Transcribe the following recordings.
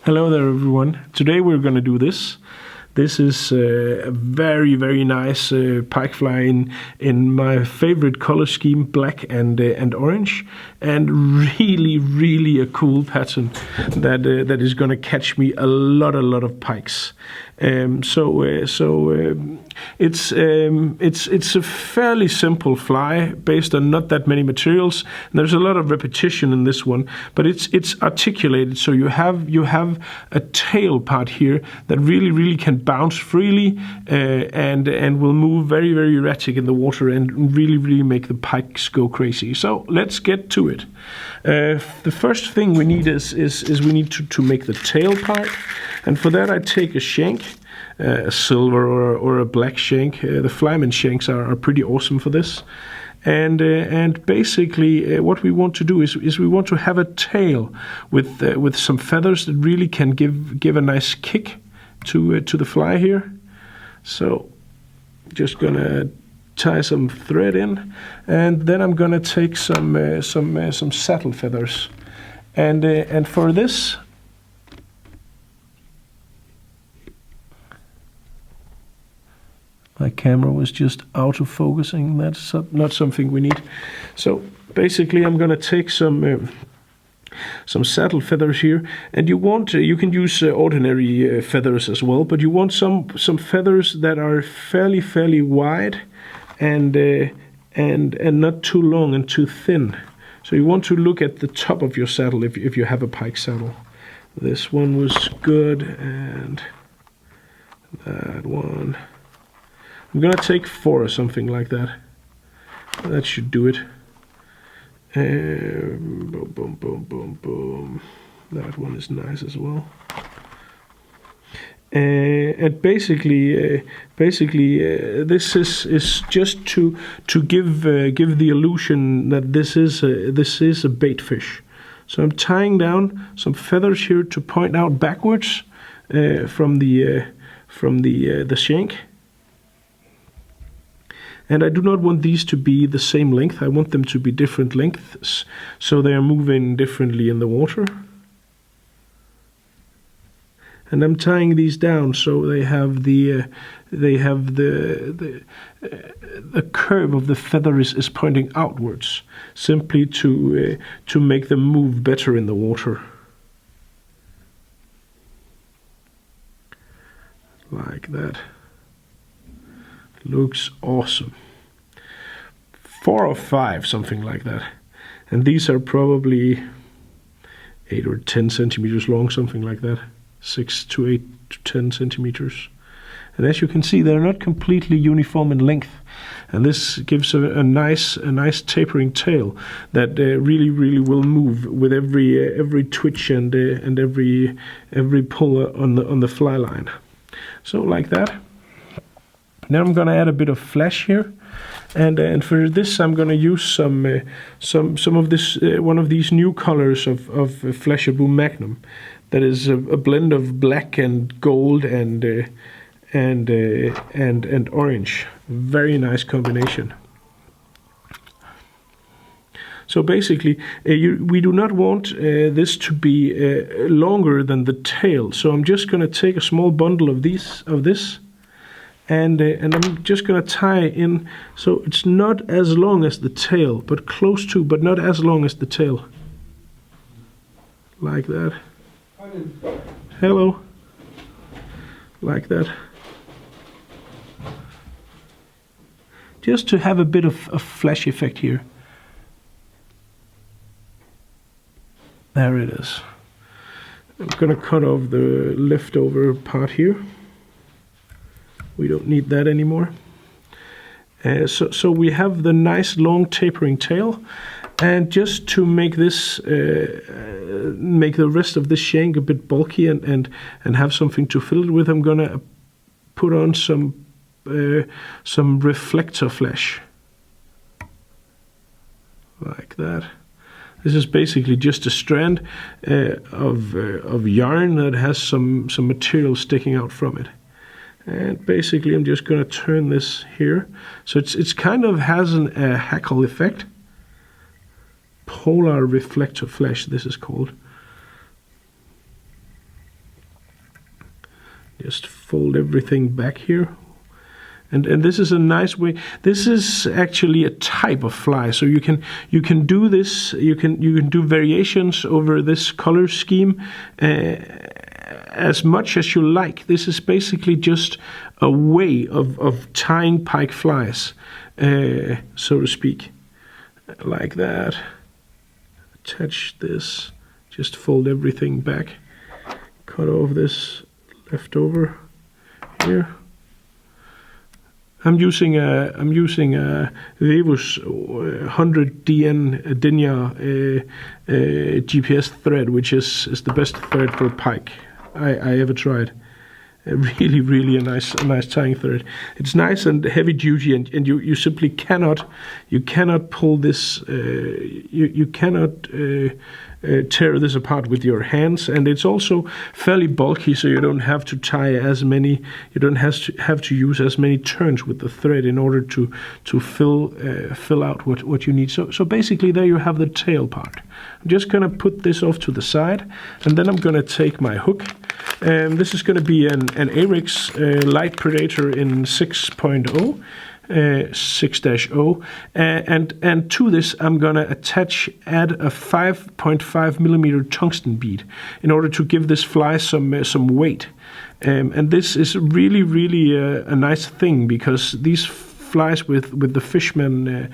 Hello there everyone. Today we're going to do this. This is a very, very nice pike fly in my favorite color scheme, black and orange, and really a cool pattern that is going to catch me a lot of pikes. It's a fairly simple fly based on not that many materials. And there's a lot of repetition in this one, but it's articulated. So you have a tail part here that really can bounce freely and will move very erratic in the water and really make the pikes go crazy. So let's get to it. The first thing we need is we need to make the tail part, and for that I take a shank. A silver or a black shank. The flyman shanks are pretty awesome for this. And basically what we want to do is we want to have a tail with some feathers that really can give a nice kick to the fly here. So just gonna tie some thread in, and then I'm gonna take some saddle feathers, and for this. My camera was just auto-focusing. That's not something we need. So basically, I'm gonna take some saddle feathers here, and you can use ordinary feathers as well, but you want some feathers that are fairly wide and not too long and too thin. So you want to look at the top of your saddle if you have a pike saddle. This one was good, and that one. I'm gonna take 4 or something like that. That should do it. Boom. That one is nice as well. And basically, this is just to give the illusion that this is a bait fish. So I'm tying down some feathers here to point out backwards from the shank. And I do not want these to be the same length. I want them to be different lengths, so they are moving differently in the water. And I'm tying these down so they have the curve of the feather is pointing outwards, simply to make them move better in the water. Like that. Looks awesome. 4 or 5, something like that. And these are probably 8 or 10 centimeters long, something like that. 6 to 8 to 10 centimeters. And as you can see, they're not completely uniform in length. And this gives a nice tapering tail that really will move with every twitch and every pull on the fly line. So like that. Now I'm gonna add a bit of flash here, and for this I'm gonna use some of this one of these new colors of Flashaboo Magnum, that is a blend of black and gold and orange. Very nice combination. So basically, we do not want this to be longer than the tail. So I'm just gonna take a small bundle of this. And I'm just gonna tie in so it's not as long as the tail, but close to, but not as long as the tail. Like that. Hello. Like that. Just to have a bit of a flash effect here. There it is. I'm gonna cut off the leftover part here. We don't need that anymore. So we have the nice long tapering tail, and just to make this make the rest of this shank a bit bulky and have something to fill it with, I'm gonna put on some reflector flash, like that. This is basically just a strand of yarn that has some material sticking out from it. And basically I'm just going to turn this here. So it's kind of has a hackle effect. Polar reflector flash, this is called. Just fold everything back here. And this is a nice way. This is actually a type of fly, so you can do this. You can do variations over this color scheme as much as you like. This is basically just a way of tying pike flies, so to speak, like that. Attach this. Just fold everything back. Cut off this leftover here. I'm using a Vevus 100 Denia GPS thread, which is the best thread for pike I ever tried. Really a nice tying thread. It's nice and heavy duty, and you simply cannot pull this. You cannot tear this apart with your hands, and it's also fairly bulky, so you don't have to tie as many. You don't have to use as many turns with the thread in order to fill out what you need. So basically, there you have the tail part. I'm just gonna put this off to the side, and then I'm gonna take my hook. This is going to be an Arix Light Predator in 6.0, 6-0, and to this I'm going to add a 5.5 millimeter tungsten bead in order to give this fly some weight. And this is really a nice thing, because these flies with the fishman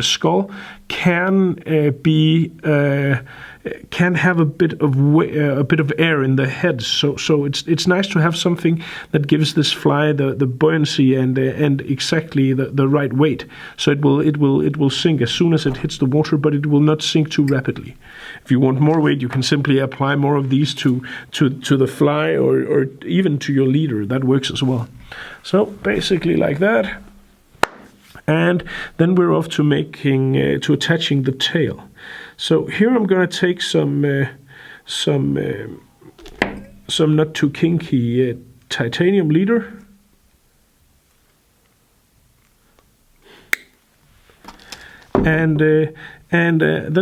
skull can have a bit of air in the head, so it's nice to have something that gives this fly the buoyancy and exactly the right weight. So it will sink as soon as it hits the water, but it will not sink too rapidly. If you want more weight, you can simply apply more of these to the fly or even to your leader. That works as well. So basically like that. And then we're off to attaching the tail. So here I'm going to take some not too kinky titanium leader. And then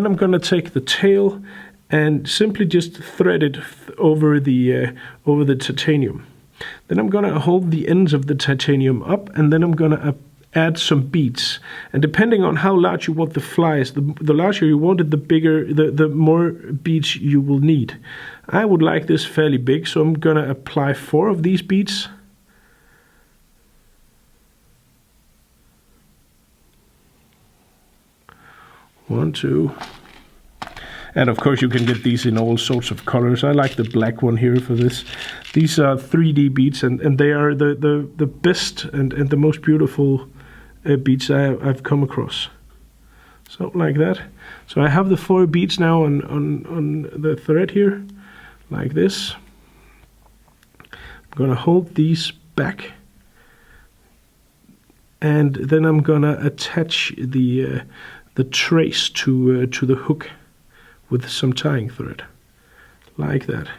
I'm going to take the tail and simply just thread it over the titanium. Then I'm going to hold the ends of the titanium up, and then I'm going to add some beads, and depending on how large you want the flies, the larger you want it, the more beads you will need. I would like this fairly big, so I'm gonna apply 4 of these beads. One, two. And of course you can get these in all sorts of colors. I like the black one here for this. These are 3D beads, and they are the best and the most beautiful beads I've come across. So like that. So I have the 4 beads now on the thread here, like this. I'm gonna hold these back, and then I'm gonna attach the trace to the hook with some tying thread, like that.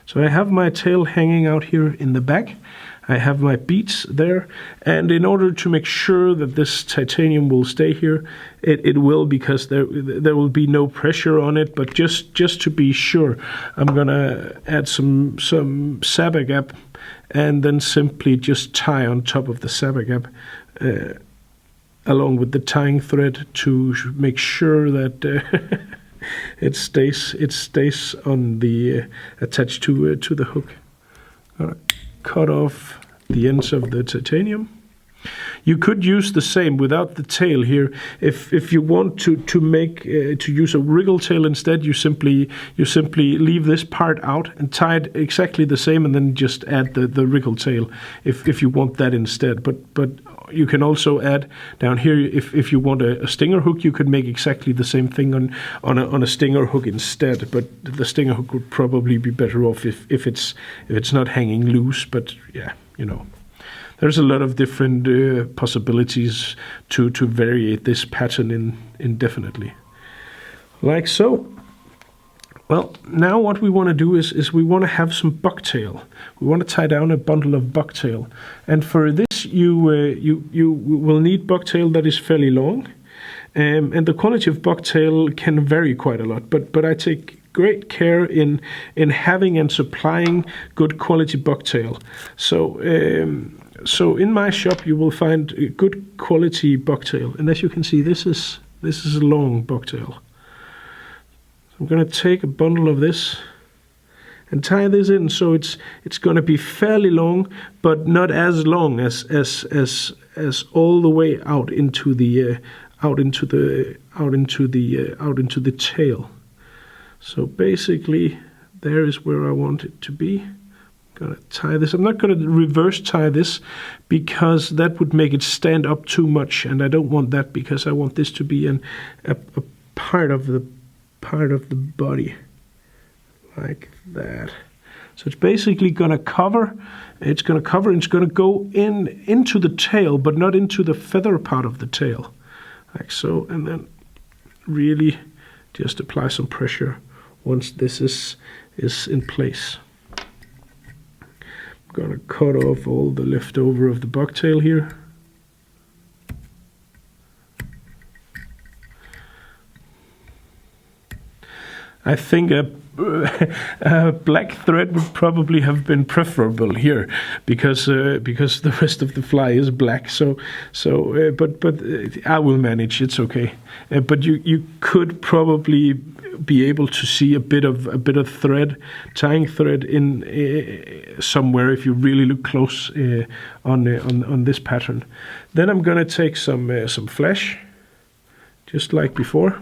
So I have my tail hanging out here in the back. I have my beads there, and in order to make sure that this titanium will stay here, it will, because there will be no pressure on it, but just to be sure, I'm gonna add some sabagap, and then simply just tie on top of the sabagap along with the tying thread to make sure that it stays on the attached to the hook. Cut off the ends of the titanium. You could use the same without the tail here. If you want to use a wriggle tail instead, you simply leave this part out and tie it exactly the same, and then just add the wriggle tail if you want that instead. But you can also add down here, if you want a stinger hook, you could make exactly the same thing on a stinger hook instead. But the stinger hook would probably be better off if it's not hanging loose. But yeah, you know. There's a lot of different possibilities to vary this pattern indefinitely. Like so. Well, now what we want to do is we want to have some bucktail. We want to tie down a bundle of bucktail. And for this, you will need bucktail that is fairly long. And the quality of bucktail can vary quite a lot. But I take great care in having and supplying good quality bucktail. So so in my shop you will find a good quality bucktail, and as you can see, this is a long bucktail. So I'm going to take a bundle of this and tie this in, so it's going to be fairly long, but not as long as all the way out into the tail. So basically, there is where I want it to be. I'm gonna tie this. I'm not gonna reverse tie this because that would make it stand up too much, and I don't want that, because I want this to be a part of the body, like that. So it's basically gonna cover. It's gonna cover. And it's gonna go into the tail, but not into the feather part of the tail, like so. And then really just apply some pressure once this is in place. I'm gonna cut off all the leftover of the bucktail here. I think a black thread would probably have been preferable here, because the rest of the fly is black. But I will manage. It's okay. But you could probably be able to see a bit of thread, tying thread in somewhere if you really look close on this pattern. Then I'm gonna take some flesh, just like before.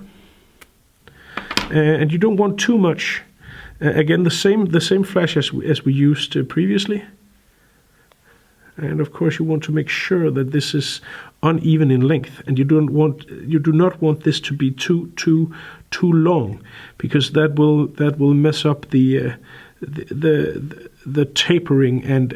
And you don't want too much. Again, the same flesh as we used previously. And of course, you want to make sure that this is uneven in length, and you do not want this to be too long, because that will mess up the tapering and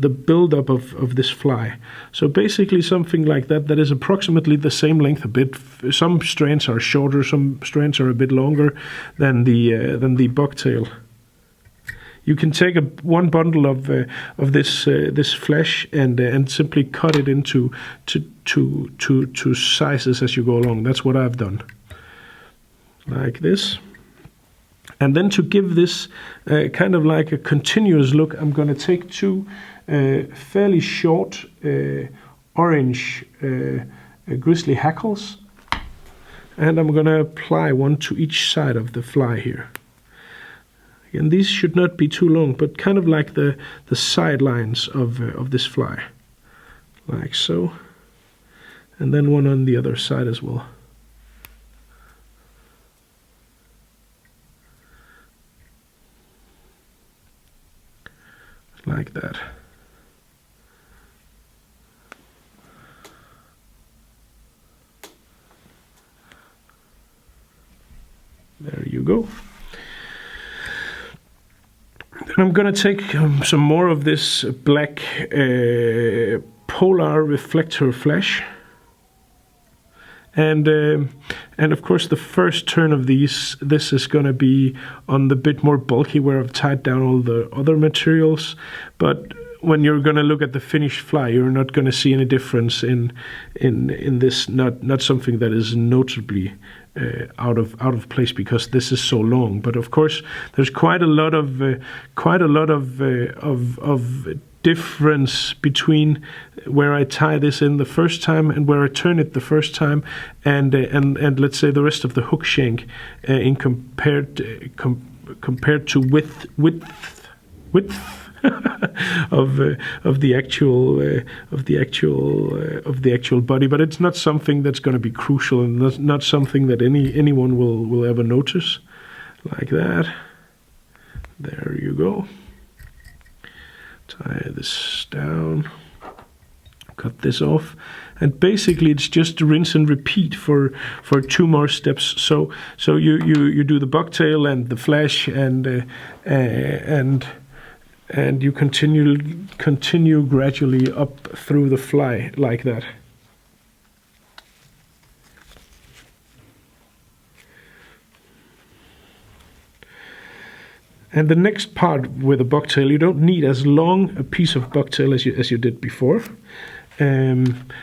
the buildup of this fly. So basically something like that is approximately the same length. A bit, some strands are shorter, some strands are a bit longer than the bucktail. You can take one bundle of this flesh and simply cut it into two sizes as you go along. That's what I've done, like this. And then to give this kind of like a continuous look, I'm going to take two fairly short orange grizzly hackles, and I'm going to apply one to each side of the fly here. And these should not be too long, but kind of like the sidelines of this fly, like so. And then one on the other side as well. Like that. There you go. Then I'm gonna take some more of this black polar reflector flesh, and of course the first turn of this is gonna be on the bit more bulky, where I've tied down all the other materials. But when you're gonna look at the finished fly, you're not gonna see any difference in this. Not something that is notably out of place, because this is so long. But of course, there's quite a lot of difference between where I tie this in the first time and where I turn it the first time, and let's say the rest of the hook shank in compared to width of the actual body. But it's not something that's going to be crucial, and not something that anyone will ever notice. Like that. There you go. Tie this down, cut this off, and basically it's just rinse and repeat for 2 more steps. So you do the bucktail and the flesh, and you continue gradually up through the fly, like that. And the next part with a bucktail, you don't need as long a piece of bucktail as you did before,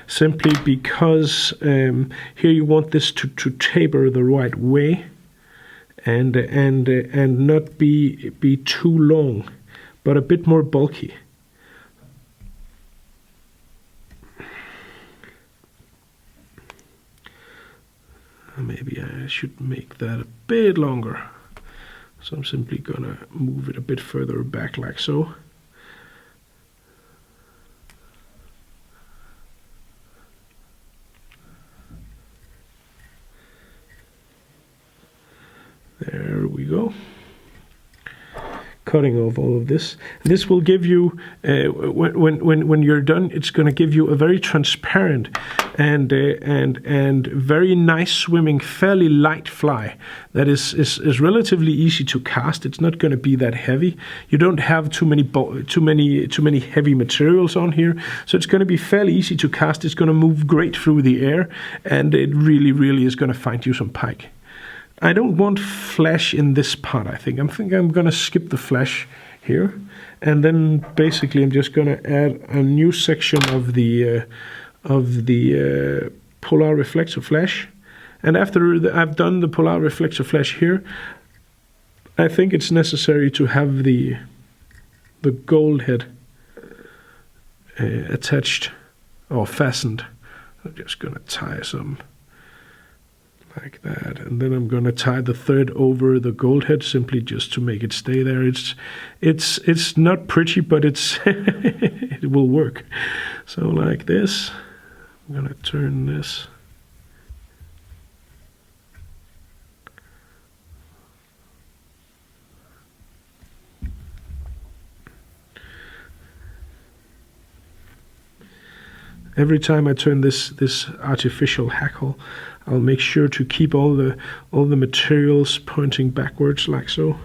simply because here you want this to taper the right way, and not be too long, but a bit more bulky. Maybe I should make that a bit longer. So I'm simply gonna move it a bit further back like so. There we go. Cutting off all of this. This will give you, when you're done, it's going to give you a very transparent and very nice swimming, fairly light fly that is relatively easy to cast. It's not going to be that heavy. You don't have too many heavy materials on here, so it's going to be fairly easy to cast. It's going to move great through the air, and it really is going to find you some pike. I don't want flesh in this part, I think. I'm going to skip the flesh here. And then basically I'm just going to add a new section of the polar reflector flesh. And after I've done the polar reflector flesh here, I think it's necessary to have the gold head attached or fastened. I'm just going to tie some like that, and then I'm gonna tie the third over the gold head simply just to make it stay there. It's not pretty, but it's it will work. So like this, I'm gonna turn this. Every time I turn this artificial hackle, I'll make sure to keep all the materials pointing backwards like so.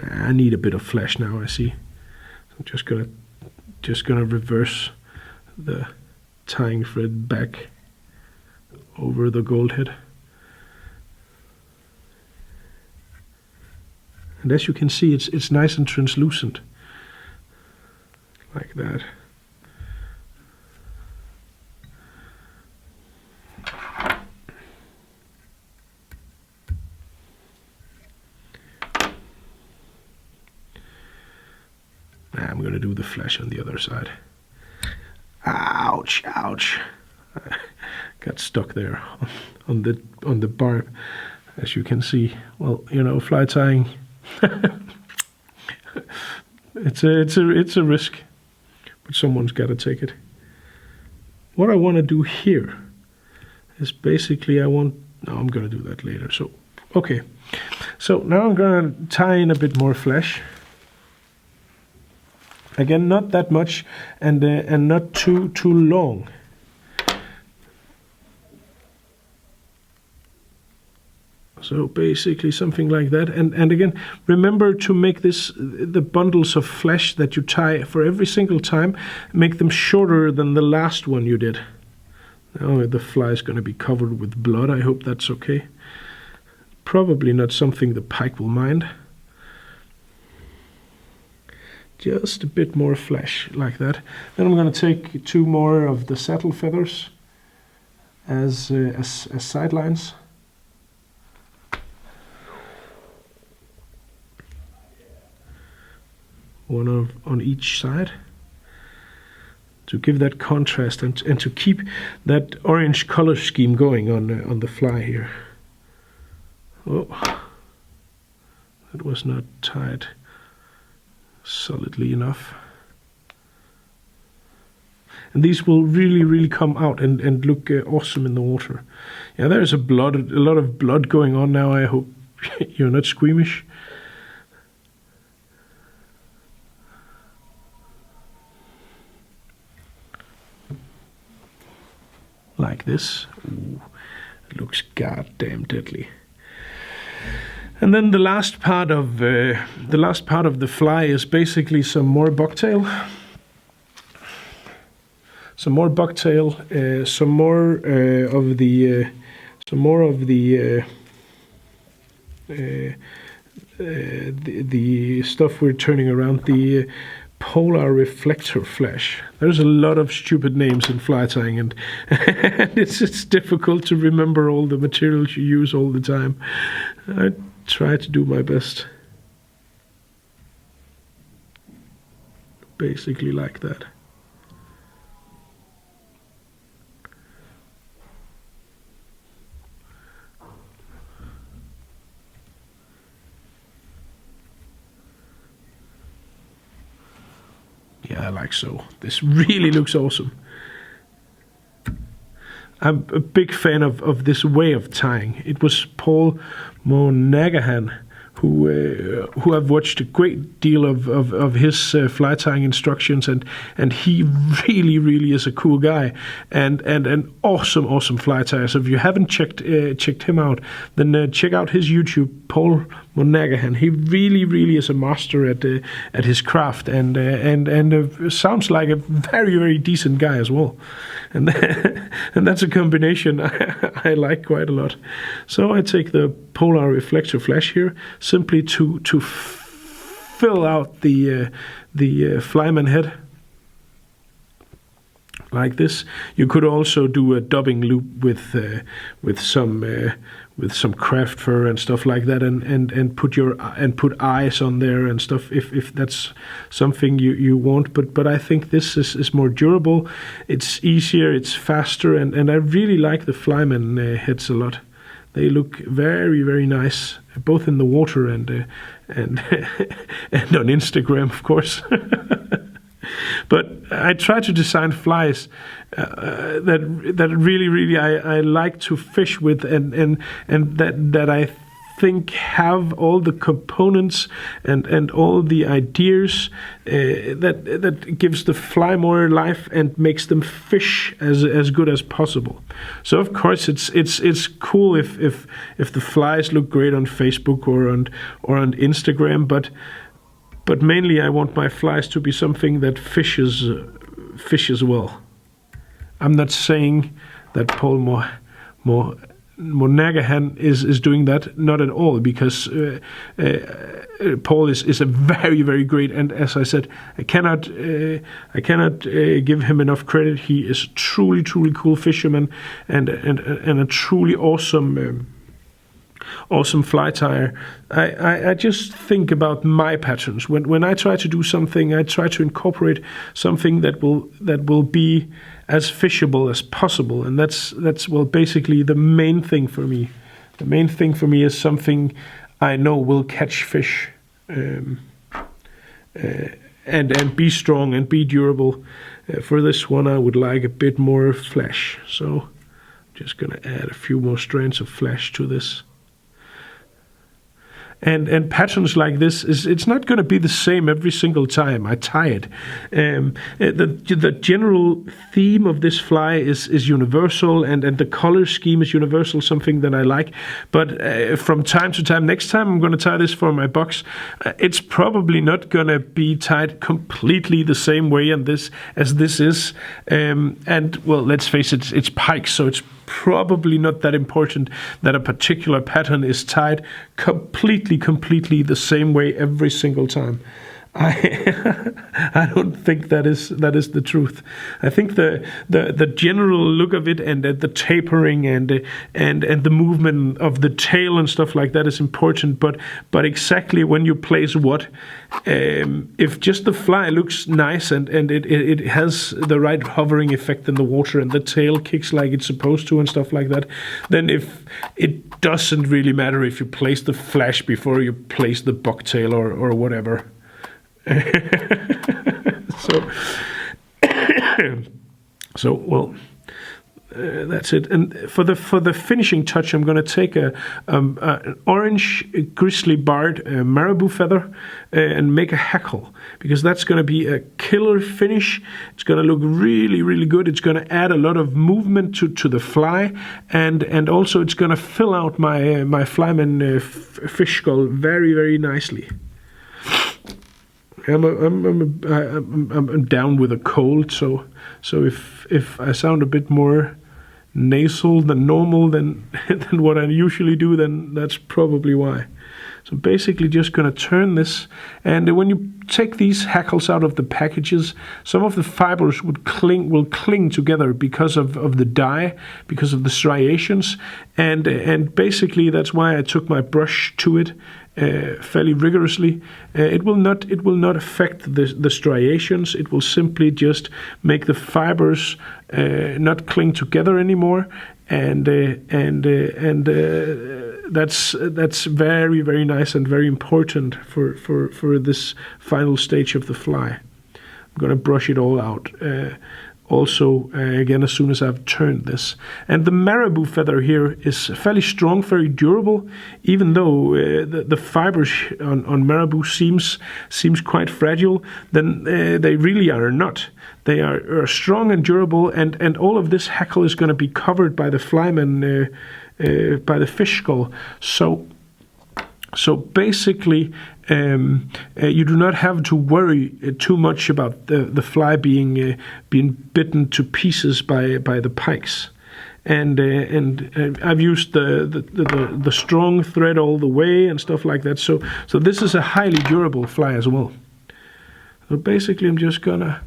I need a bit of flesh now, I see. I'm just gonna reverse the tying thread back over the gold head. And as you can see, it's nice and translucent. Like that. I'm going to do the flesh on the other side. Ouch, ouch. I got stuck there on the barb, as you can see. Well, you know, fly tying, it's a risk. But someone's got to take it. What I want to do here is basically no, I'm going to do that later. So, okay. So now I'm going to tie in a bit more flesh. Again, not that much, and not too long. So basically something like that. And again, remember to make the bundles of flesh that you tie for every single time, make them shorter than the last one you did. Now the fly is going to be covered with blood. I hope that's okay. Probably not something the pike will mind. Just a bit more flesh like that. Then I'm going to take 2 more of the saddle feathers as sidelines. One on each side to give that contrast and to keep that orange color scheme going on the fly here. Oh, that was not tied solidly enough. And these will really come out and look awesome in the water. Yeah, there's a lot of blood going on now. I hope you're not squeamish. Like this. Ooh, it looks goddamn deadly. And then the last part of the fly is basically some more bucktail. Some more bucktail, some more of the stuff we're turning around, the polar reflector flash. There's a lot of stupid names in fly tying, and, and it's difficult to remember all the materials you use all the time. I try to do my best. Basically like that. Yeah, like so. This really looks awesome. I'm a big fan of this way of tying. It was Paul Monaghan who I've watched a great deal of his fly tying instructions, and he really is a cool guy and an awesome fly tyer. So if you haven't checked him out, then check out his YouTube, Paul Monaghan. He really is a master at his craft, and sounds like a very decent guy as well. And and that's a combination I like quite a lot. So I take the polar reflector flash here simply to fill out the flyman head like this. You could also do a dubbing loop with some craft fur and stuff like that, and put eyes on there and stuff if that's something you want. But I think this is more durable. It's easier, it's faster, and I really like the flyman heads a lot. They look very nice, both in the water and and on Instagram, of course. But I try to design flies that really I like to fish with, and that I think have all the components and all the ideas that gives the fly more life and makes them fish as good as possible. So of course it's cool if the flies look great on Facebook or on Instagram, but mainly I want my flies to be something that fishes well. I'm not saying that Paul Monaghan is doing that, not at all, because Paul is a very great, and as I said, I cannot give him enough credit. He is truly cool fisherman and a truly awesome fly tyer. I just think about my patterns. When I try to do something, I try to incorporate something that will be as fishable as possible, and that's basically the main thing for me. The main thing for me is something I know will catch fish, and be strong and be durable. For this one, I would like a bit more flash, so I'm just gonna add a few more strands of flash to this. And patterns like this it's not going to be the same every single time I tie it. The general theme of this fly is universal, and the color scheme is universal, something that I like. But from time to time, next time I'm going to tie this for my box, it's probably not going to be tied completely the same way as this is. And well, let's face it, it's Pike, so it's probably not that important that a particular pattern is tied completely the same way every single time. I don't think that is the truth. I think the general look of it and the tapering and the movement of the tail and stuff like that is important. But exactly when you place what, if just the fly looks nice and it has the right hovering effect in the water and the tail kicks like it's supposed to and stuff like that, then if it doesn't really matter if you place the flash before you place the bucktail or whatever. So well, that's it. And for the finishing touch, I'm going to take an orange grizzly barred marabou feather and make a hackle, because that's going to be a killer finish. It's going to look really good. It's going to add a lot of movement to the fly, and also it's going to fill out my flyman fish skull very nicely. I'm down with a cold, so if I sound a bit more nasal than normal than what I usually do, then that's probably why. So basically just going to turn this, and when you take these hackles out of the packages, some of the fibers will cling together because of the dye, because of the striations, and basically that's why I took my brush to it fairly rigorously. It will not affect the striations. It will simply just make the fibers not cling together anymore, and that's very, very nice and very important for this final stage of the fly. I'm going to brush it all out. Also, again, as soon as I've turned this. And the marabou feather here is fairly strong, very durable, even though the fibers on marabou seems quite fragile, then they really are not. They are strong and durable, and all of this hackle is going to be covered by the flyman, by the fish skull. So basically, you do not have to worry too much about the fly being bitten to pieces by the pikes, and I've used the strong thread all the way and stuff like that. So this is a highly durable fly as well. So basically, I'm just gonna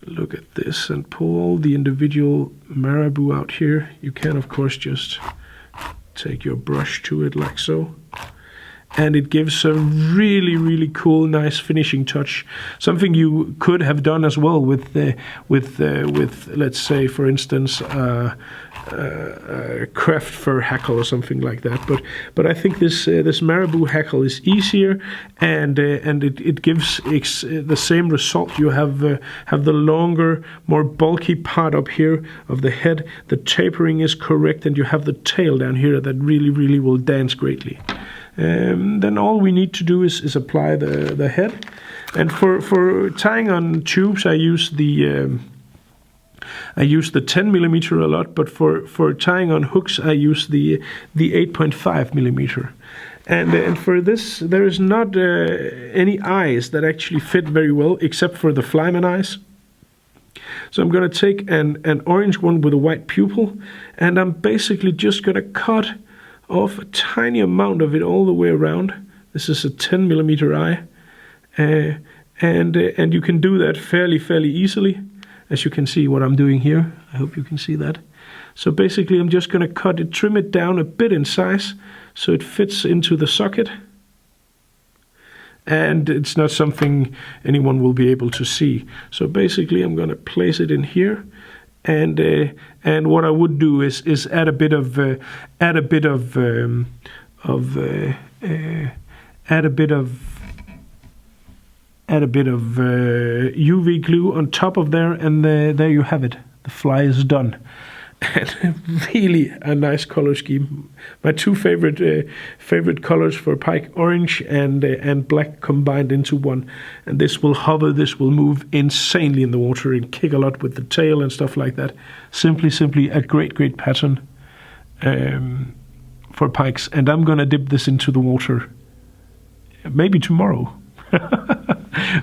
look at this and pull all the individual marabou out here. You can of course just take your brush to it like so. And it gives a really, really cool, nice finishing touch. Something you could have done as well with let's say, for instance, craft fur hackle or something like that. But I think this marabou hackle is easier, and it gives the same result. You have the longer, more bulky part up here of the head. The tapering is correct, and you have the tail down here that really, really will dance greatly. Then all we need to do is apply the head, and for tying on tubes I use the 10mm a lot, but for tying on hooks I use the 8.5mm. And for this there is not any eyes that actually fit very well, except for the flyman eyes. So I'm going to take an orange one with a white pupil, and I'm basically just going to cut off a tiny amount of it all the way around. This is a 10mm eye, and you can do that fairly easily, as you can see what I'm doing here. I hope you can see that. So basically I'm just going to trim it down a bit in size so it fits into the socket, and it's not something anyone will be able to see. So basically I'm going to place it in here. And what I would do is add a bit of UV glue on top of there, and there you have it. The fly is done. And really a nice color scheme. My two favorite colors for pike, orange and black combined into one. And this will hover, this will move insanely in the water and kick a lot with the tail and stuff like that. Simply a great pattern for pikes. And I'm gonna dip this into the water maybe tomorrow.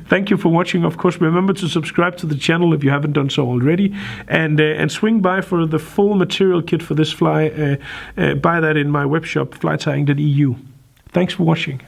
Thank you for watching. Of course, remember to subscribe to the channel if you haven't done so already, and swing by for the full material kit for this fly. Buy that in my webshop, flytying.eu. Thanks for watching.